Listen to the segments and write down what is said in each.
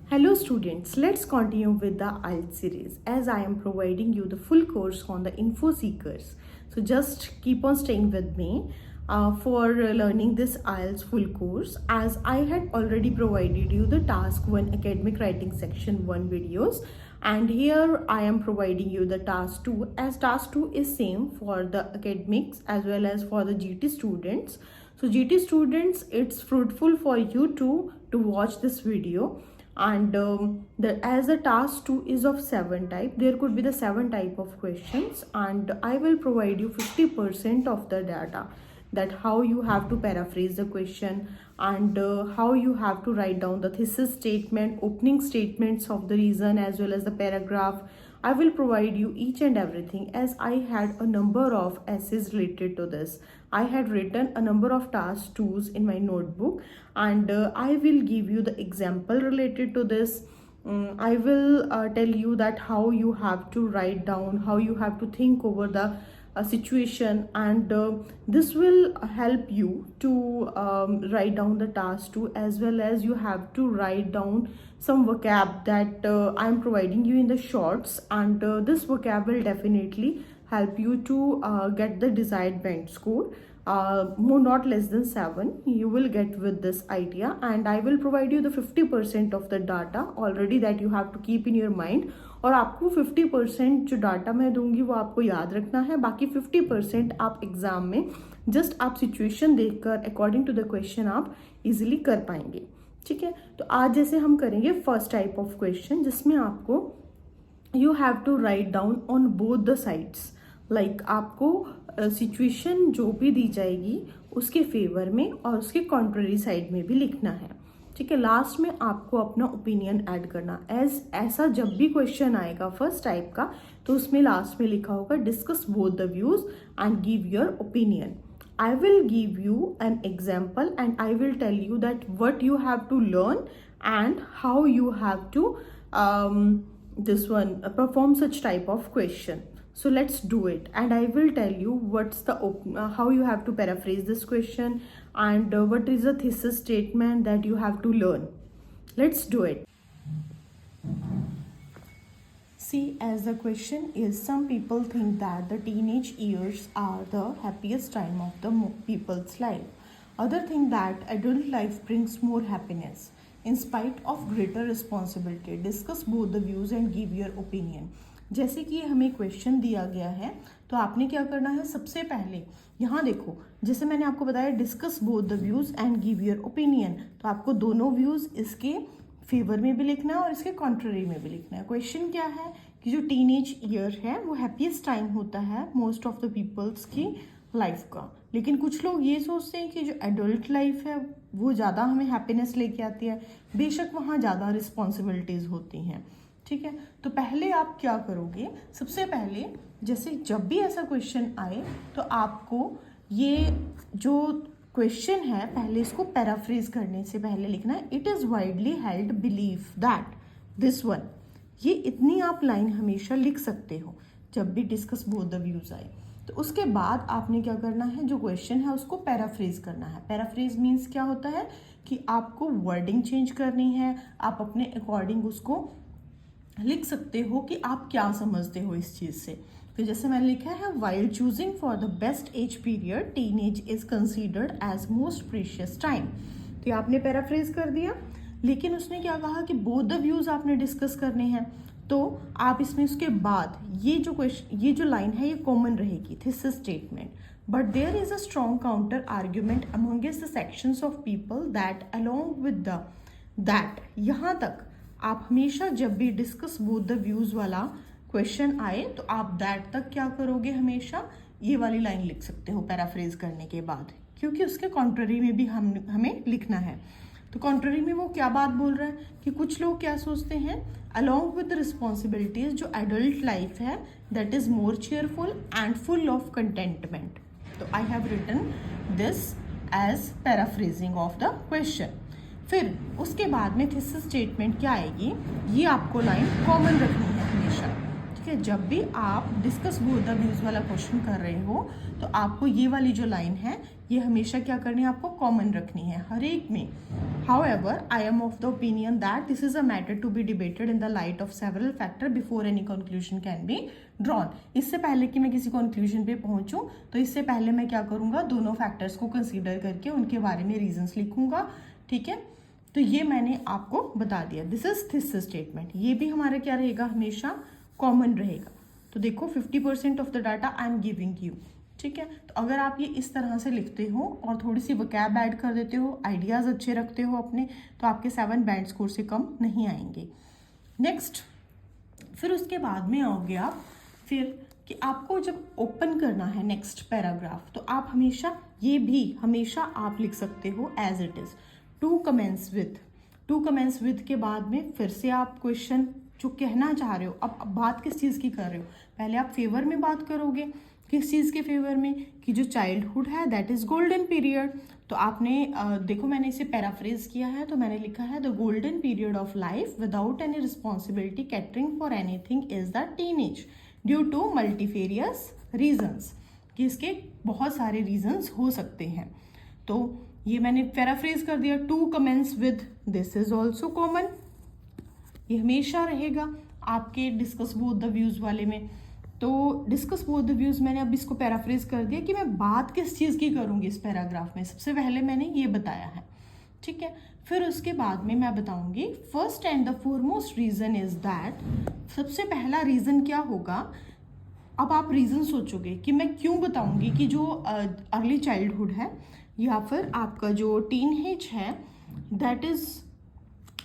Hello students, let's continue with the IELTS series as I am providing you the full course on the info seekers. So just keep on staying with me for learning this IELTS full course, as I had already provided you the task 1 academic writing section 1 videos, and here I am providing you the task 2, as task 2 is same for the academics as well as for the GT students. So GT students, it's fruitful for you to watch this video, and as the task 2 is of 7 type, there could be the 7 type of questions, and I will provide you 50% of the data, that how you have to paraphrase the question, and how you have to write down the thesis statement, opening statements of the reason as well as the paragraph. I will provide you each and everything, as I had a number of essays related to this. I had written a number of task 2s in my notebook, and I will give you the example related to this. I will tell you that how you have to write down, how you have to think over the situation, and this will help you to write down the task 2, as well as you have to write down some vocab that I am providing you in the shorts, and this vocab will definitely help you to get the desired band score. More not less than 7 you will get with this idea, and I will provide you the 50% of the data already that you have to keep in your mind. और आपको 50% जो data मैं दूंगी वो आपको याद रखना है, बाकी 50% आप एग्जाम में जस्ट आप सिचुएशन देखकर अकॉर्डिंग टू द क्वेश्चन आप इजीली कर पाएंगे. ठीक है, तो आज जैसे हम करेंगे फर्स्ट टाइप ऑफ क्वेश्चन, जिसमें आपको you have to write down on both the sides. Like आपको सिचुएशन जो भी दी जाएगी उसके फेवर में और उसके कॉन्ट्ररी साइड में भी लिखना है. ठीक है, लास्ट में आपको अपना ओपिनियन ऐड करना. ऐसा जब भी क्वेश्चन आएगा फर्स्ट टाइप का, तो उसमें लास्ट में लिखा होगा discuss both the views and give your opinion. I will give you an example, and I will tell you that what you have to learn and how you have to perform such type of question. So let's do it, and I will tell you what's the how you have to paraphrase this question, and what is the thesis statement that you have to learn. Let's do it. See, as the question is, some people think that the teenage years are the happiest time of the people's life. Others think that adult life brings more happiness. In spite of greater responsibility, discuss both the views and give your opinion. जैसे कि हमें question दिया गया है, तो आपने क्या करना है, सबसे पहले यहाँ देखो, जैसे मैंने आपको बताया discuss both the views and give your opinion, तो आपको दोनों व्यूज इसके फेवर में भी लिखना है और इसके कॉन्ट्ररी में भी लिखना है. क्वेश्चन क्या है कि जो टीनेज ईयर है वो हैप्पीएस्ट टाइम होता है मोस्ट ऑफ द पीपल्स की लाइफ का, लेकिन कुछ लोग ये सोचते हैं कि जो एडल्ट लाइफ है वो ज़्यादा हमें हैप्पीनेस लेके आती है. बेशक वहाँ ज़्यादा रिस्पॉन्सिबिलिटीज़ होती हैं. ठीक है, तो पहले आप क्या करोगे, सबसे पहले जैसे जब भी ऐसा क्वेश्चन आए तो आपको ये जो क्वेश्चन है पहले इसको पैराफ्रेज करने से पहले लिखना है. It is widely held belief that this one. ये इतनी आप लाइन हमेशा लिख सकते हो जब भी डिस्कस बोथ द व्यूज आए. तो उसके बाद आपने क्या करना है, जो क्वेश्चन है उसको पैराफ्रेज करना है. पैराफ्रेज मीन्स क्या होता है कि आपको वर्डिंग चेंज करनी है, आप अपने अकॉर्डिंग उसको लिख सकते हो कि आप क्या समझते हो इस चीज़ से. तो जैसे मैंने लिखा है, while choosing for the best age period teenage is considered as most precious time. तो आपने पैराफ्रेज कर दिया, लेकिन उसने क्या कहा कि बोथ द व्यूज आपने डिस्कस करने हैं. तो आप इसमें उसके बाद ये जो लाइन है ये कॉमन रहेगी, thesis statement. But there is a strong counter argument amongst the sections of people that along with the that. यहाँ तक आप हमेशा जब भी डिस्कस बोथ द व्यूज वाला क्वेश्चन आए तो आप दैट तक क्या करोगे, हमेशा ये वाली लाइन लिख सकते हो पैराफ्रेज करने के बाद, क्योंकि उसके कॉन्ट्ररी में भी हमें लिखना है. तो कॉन्ट्ररी में वो क्या बात बोल रहा है कि कुछ लोग क्या सोचते हैं, अलोंग विद द रिस्पॉन्सिबिलिटीज जो एडल्ट लाइफ है that is more cheerful and full of contentment. तो I have written this as paraphrasing of the question. फिर उसके बाद में थिसिस स्टेटमेंट क्या आएगी, ये आपको लाइन कॉमन रखनी है हमेशा. ठीक है, जब भी आप डिस्कस बोथ द व्यूज वाला क्वेश्चन कर रहे हो तो आपको ये वाली जो लाइन है ये हमेशा क्या करनी है, आपको कॉमन रखनी है हर एक में. However, I am of the opinion that this is a matter to be debated in the light of several factors before any conclusion can be drawn. इससे पहले कि मैं किसी कंक्लूजन पे पहुंचूं तो इससे पहले मैं क्या करूंगा, दोनों फैक्टर्स को कंसीडर करके उनके बारे में रीजंस लिखूंगा. ठीक है, तो ये मैंने आपको बता दिया. This is this statement. ये भी हमारा क्या रहेगा, हमेशा कॉमन रहेगा. तो देखो 50% of the data I am giving you. ठीक है, तो अगर आप ये इस तरह से लिखते हो और थोड़ी सी वोकैब ऐड कर देते हो, आइडियाज़ अच्छे रखते हो अपने, तो आपके 7 बैंड स्कोर से कम नहीं आएंगे. नेक्स्ट, फिर उसके बाद में आओगे आप फिर कि आपको जब ओपन करना है नेक्स्ट पैराग्राफ, तो आप हमेशा ये भी हमेशा आप लिख सकते हो as it is to commence with. To commence with के बाद में फिर से आप क्वेश्चन जो कहना चाह रहे हो, अब बात किस चीज़ की कर रहे हो, पहले आप फेवर में बात करोगे. किस चीज़ के फेवर में, कि जो चाइल्डहुड है दैट इज़ गोल्डन पीरियड. तो आपने देखो मैंने इसे पैराफ्रेज किया है, तो मैंने लिखा है the golden period of life without any responsibility catering for anything is the teenage due to multifarious reasons. कि इसके बहुत सारे रीजंस हो सकते हैं. तो ये मैंने पैराफ्रेज कर दिया. To commence with, this is also common. ये हमेशा रहेगा आपके डिस्कस बोथ द व्यूज वाले में. तो डिस्कस बोथ द व्यूज मैंने अब इसको पैराफ्रेज कर दिया कि मैं बात किस चीज़ की करूँगी इस पैराग्राफ में. सबसे पहले मैंने ये बताया है. ठीक है, फिर उसके बाद में मैं बताऊंगी first and the foremost reason is that. सबसे पहला रीज़न क्या होगा, अब आप रीज़न सोचोगे कि मैं क्यों बताऊंगी कि जो अर्ली चाइल्डहुड है या फिर आपका जो टीनएज है that is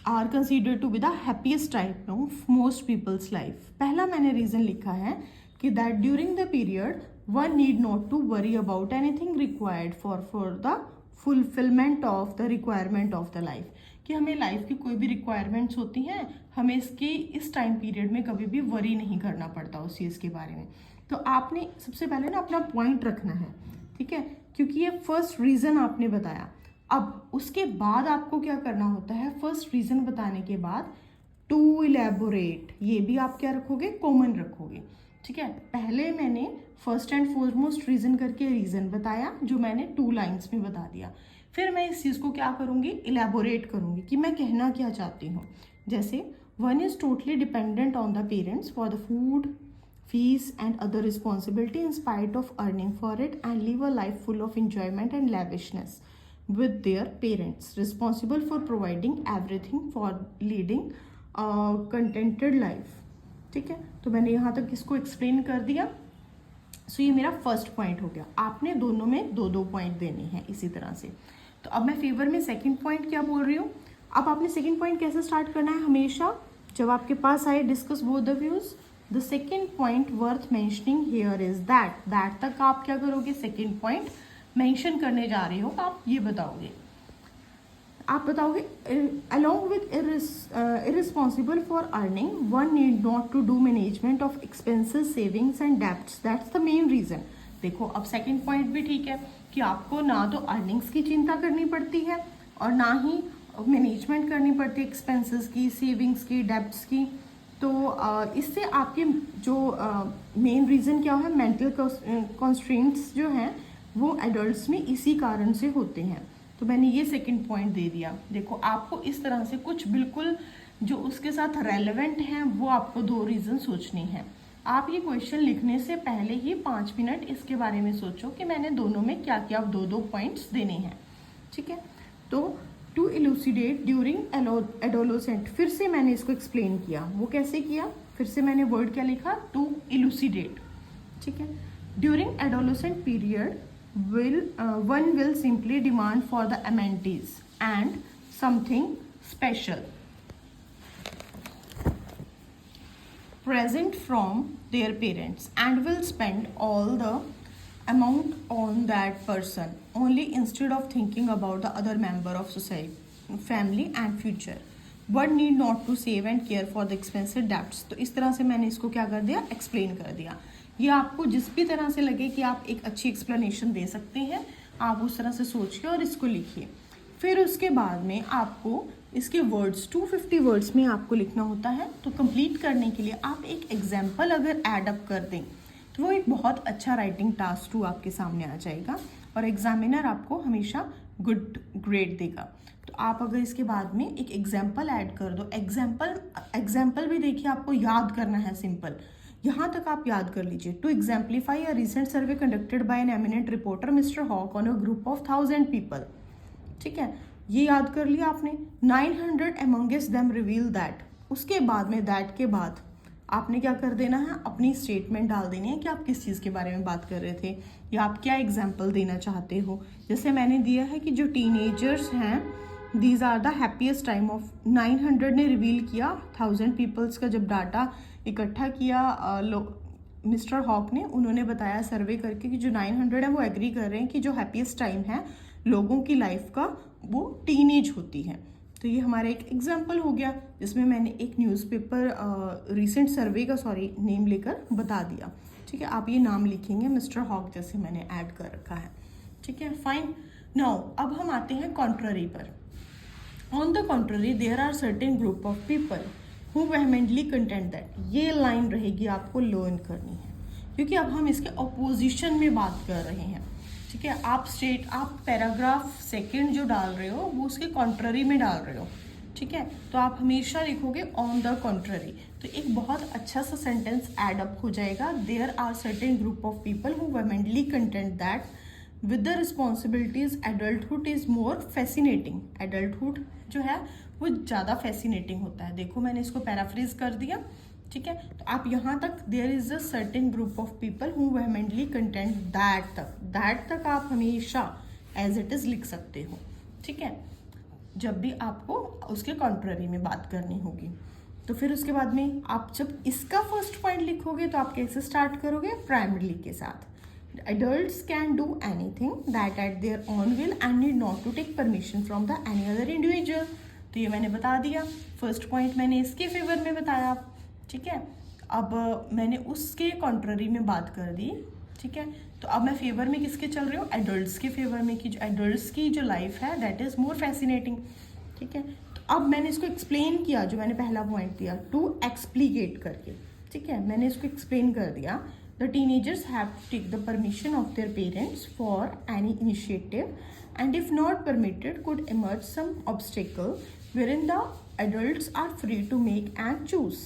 are consider to be the happiest time of most people's life. पहला मैंने रीज़न लिखा है कि that during the period one need not to worry about anything required for the fulfilment of the requirement of the life. कि हमें life की कोई भी रिक्वायरमेंट्स होती हैं, हमें इसके इस टाइम पीरियड में कभी भी वरी नहीं करना पड़ता उस चीज़ के बारे में. तो आपने सबसे पहले ना अपना पॉइंट रखना है. ठीक है, क्योंकि ये फर्स्ट रीज़न आपने बताया. अब उसके बाद आपको क्या करना होता है, फर्स्ट रीज़न बताने के बाद टू इलेबोरेट, ये भी आप क्या रखोगे, कॉमन रखोगे. ठीक है, पहले मैंने फर्स्ट एंड फॉरमोस्ट रीज़न करके रीज़न बताया जो मैंने 2 लाइन्स में बता दिया. फिर मैं इस चीज़ को क्या करूँगी, इलेबोरेट करूँगी कि मैं कहना क्या चाहती हूँ. जैसे one is totally dependent on the parents for the food, fees and other responsibility in spite of earning for it and live a life full of enjoyment and lavishness with their parents, responsible for providing everything for leading a contented life. ठीक है, तो मैंने यहाँ तक इसको explain कर दिया. सो ये मेरा फर्स्ट पॉइंट हो गया. आपने दोनों में 2-2 पॉइंट देने हैं इसी तरह से. तो अब मैं फेवर में सेकंड पॉइंट क्या बोल रही हूँ. अब आपने सेकंड पॉइंट कैसे स्टार्ट करना है, हमेशा जब आपके पास आए discuss both the views, the second point worth mentioning here is that तक आप क्या करोगे, सेकेंड पॉइंट मेंशन करने जा रहे हो. आप ये बताओगे, आप बताओगे along with irresponsible for earning one need not to do management of expenses, savings and debts. That's the main reason. देखो अब सेकंड पॉइंट भी ठीक है कि आपको ना तो अर्निंग्स की चिंता करनी पड़ती है और ना ही मैनेजमेंट करनी पड़ती है एक्सपेंसेस की, सेविंग्स की, डेब्ट्स की. तो इससे आपके जो मेन रीज़न क्या है, मेंटल कॉन्स्ट्रेंट्स जो हैं वो एडल्ट्स में इसी कारण से होते हैं. तो मैंने ये सेकंड पॉइंट दे दिया. देखो आपको इस तरह से कुछ बिल्कुल जो उसके साथ रेलेवेंट हैं वो आपको 2 रीज़न सोचने हैं. आप ये क्वेश्चन लिखने से पहले ही 5 मिनट इसके बारे में सोचो कि मैंने दोनों में क्या क्या 2-2 पॉइंट्स देने हैं. ठीक है, तो टू इलूसिडेट ड्यूरिंग एडोलोसेंट, फिर से मैंने इसको एक्सप्लेन किया. वो कैसे किया, फिर से मैंने वर्ड क्या लिखा, टू इलूसिडेट. ठीक है, during adolescent period one will simply demand for the amenities and something special present from their parents and will spend all the amount on that person only instead of thinking about the other member of society, family and future. One need not to save and care for the expensive debts. तो इस तरह से मैंने इसको क्या कर दिया, explain कर दिया. ये आपको जिस भी तरह से लगे कि आप एक अच्छी एक्सप्लेनेशन दे सकते हैं, आप उस तरह से सोचिए और इसको लिखिए. फिर उसके बाद में आपको इसके वर्ड्स 250 वर्ड्स में आपको लिखना होता है। तो कंप्लीट करने के लिए आप एक एग्जाम्पल अगर ऐड अप कर दें तो वो एक बहुत अच्छा राइटिंग टास्क 2 आपके सामने आ जाएगा और एग्जामिनर आपको हमेशा गुड ग्रेड देगा। तो आप अगर इसके बाद में एक एग्जाम्पल ऐड कर दो, एग्जाम्पल भी देखिए आपको याद करना है, सिंपल यहाँ तक आप याद कर लीजिए। To exemplify a recent survey conducted by an eminent reporter mister Hawk on a group of 1000 people. ठीक है, ये याद कर लिया आपने। 900 amongst them reveal that, उसके बाद में दैट के बाद आपने क्या कर देना है, अपनी स्टेटमेंट डाल देनी है कि आप किस चीज़ के बारे में बात कर रहे थे या आप क्या एग्जाम्पल देना चाहते हो। जैसे मैंने दिया है कि जो टीनेजर्स हैं these are the happiest time of 900 ने रिवील किया 1000 पीपल्स का जब डाटा इकट्ठा किया मिस्टर हॉक ने, उन्होंने बताया सर्वे करके कि जो 900 है वो एग्री कर रहे हैं कि जो हैप्पीएस्ट टाइम है लोगों की लाइफ का वो टीनेज होती है। तो ये हमारा एक एग्जाम्पल हो गया जिसमें मैंने एक न्यूज़पेपर रिसेंट सर्वे का नेम लेकर बता दिया। ठीक है, आप ये नाम लिखेंगे मिस्टर हॉक जैसे मैंने ऐड कर रखा है। ठीक है, फाइन। नाउ अब हम आते हैं कॉन्ट्ररी पर। On the contrary there are certain group of people who vehemently content that, ये लाइन रहेगी आपको लर्न करनी है क्योंकि अब हम इसके अपोजिशन में बात कर रहे हैं। ठीक है, आप पैराग्राफ सेकंड जो डाल रहे हो वो उसके कॉन्ट्ररी में डाल रहे हो। ठीक है, तो आप हमेशा लिखोगे ऑन द कॉन्ट्ररी, तो एक बहुत अच्छा सा सेंटेंस एड अप हो जाएगा। There are certain group of people who vehemently content that with the responsibilities adulthood is more fascinating. Adulthood जो है वो ज़्यादा फैसिनेटिंग होता है। देखो मैंने इसको पैराफ्रेज कर दिया। ठीक है, तो आप यहाँ तक there is a certain group of people who vehemently content that तक आप हमेशा एज इट इज लिख सकते हो। ठीक है, जब भी आपको उसके कॉन्ट्ररी में बात करनी होगी। तो फिर उसके बाद में आप जब इसका फर्स्ट पॉइंट लिखोगे तो आप कैसे स्टार्ट करोगे, प्राइमरी के साथ। Adults can do anything that at their own will and need not to take permission from the any other individual। तो ये मैंने बता दिया, फर्स्ट पॉइंट मैंने इसके फेवर में बताया। ठीक है, अब मैंने उसके कॉन्ट्ररी में बात कर दी। ठीक है, तो अब मैं फेवर में किसके चल रही हूँ, एडल्ट्स के फेवर में, कि जो एडल्ट्स की जो लाइफ है दैट इज मोर फैसिनेटिंग। ठीक है, तो अब मैंने इसको एक्सप्लेन किया, जो मैंने पहला पॉइंट दिया टू एक्सप्लीकेट करके। ठीक है, मैंने इसको एक्सप्लेन कर दिया। The teenagers have to take the permission of their parents for any initiative, and if not permitted, could emerge some obstacle wherein the adults are free to make and choose।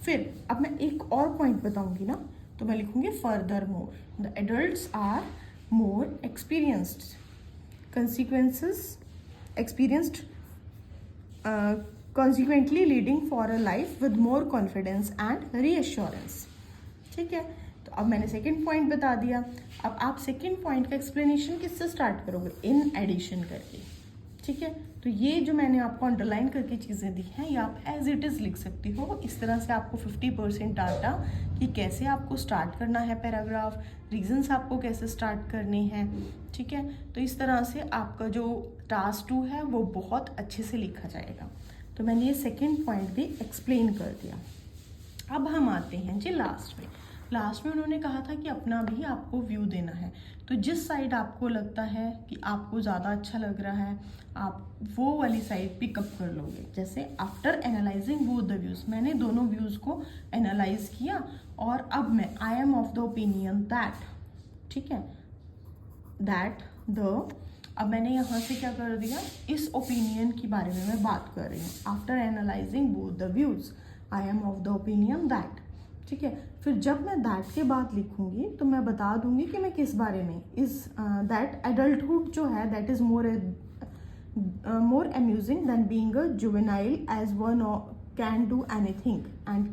फिर अब मैं एक और point बताऊंगी ना, तो मैं लिखूंगी furthermore the adults are more experienced consequently leading for a life with more confidence and reassurance। ठीक है, तो अब मैंने सेकंड पॉइंट बता दिया। अब आप सेकंड पॉइंट का एक्सप्लेनेशन किससे स्टार्ट करोगे, इन एडिशन करके। ठीक है, तो ये जो मैंने आपको अंडरलाइन करके चीज़ें दी हैं ये आप एज इट इज़ लिख सकती हो। इस तरह से आपको 50% डाटा कि कैसे आपको स्टार्ट करना है पैराग्राफ, रीजंस आपको कैसे स्टार्ट करने हैं। ठीक है, तो इस तरह से आपका जो टास्क 2 है वो बहुत अच्छे से लिखा जाएगा। तो मैंने ये सेकेंड पॉइंट भी एक्सप्लेन कर दिया। अब हम आते हैं जी लास्ट में उन्होंने कहा था कि अपना भी आपको व्यू देना है। तो जिस साइड आपको लगता है कि आपको ज़्यादा अच्छा लग रहा है आप वो वाली साइड पिकअप कर लोगे। जैसे after analysing both the views, मैंने दोनों व्यूज़ को एनालाइज किया और अब मैं I am of the opinion that, ठीक है, दैट द, अब मैंने यहाँ से क्या कर दिया, इस ओपिनियन के बारे में मैं बात कर रही हूँ। After analysing both the views I am of the opinion that. ठीक है, फिर जब मैं दैट के बाद लिखूंगी तो मैं बता दूंगी कि मैं किस बारे में, इज दैट एडल्टहुड जो है that is more amusing than being a juvenile age one can do anything, and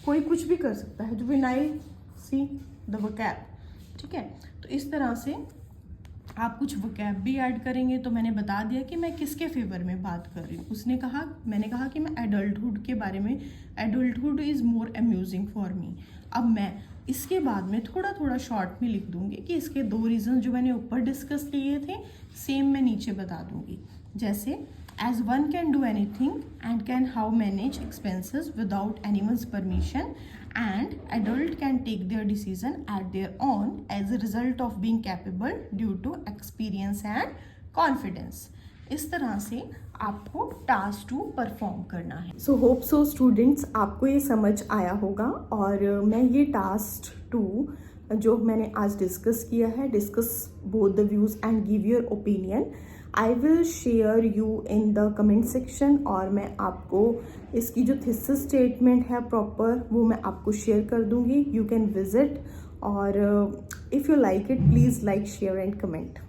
कोई कुछ भी कर सकता है। Juvenile see the vocab. ठीक है, तो इस तरह से आप कुछ वोकैब भी ऐड करेंगे। तो मैंने बता दिया कि मैं किसके फेवर में बात कर रही हूँ। मैंने कहा कि मैं एडल्टहुड के बारे में, adulthood is more amusing for me. अब मैं इसके बाद में थोड़ा थोड़ा शॉर्ट में लिख दूंगी कि इसके 2 रीज़न जो मैंने ऊपर डिस्कस किए थे सेम मैं नीचे बता दूंगी। जैसे as one can do anything and can how manage expenses without anyone's permission, and adult can take their decision at their own as a result of being capable due to experience and confidence। इस तरह से आपको task 2 perform करना है। So hope so students आपको ये समझ आया होगा, और मैं ये टास्क 2 जो मैंने आज डिस्कस किया है, discuss both the views and give your opinion, I will share you in the comment section, और मैं आपको इसकी जो थीसिस स्टेटमेंट है प्रॉपर वो मैं आपको शेयर कर दूंगी। यू कैन विजिट, और if you like it please like share and comment.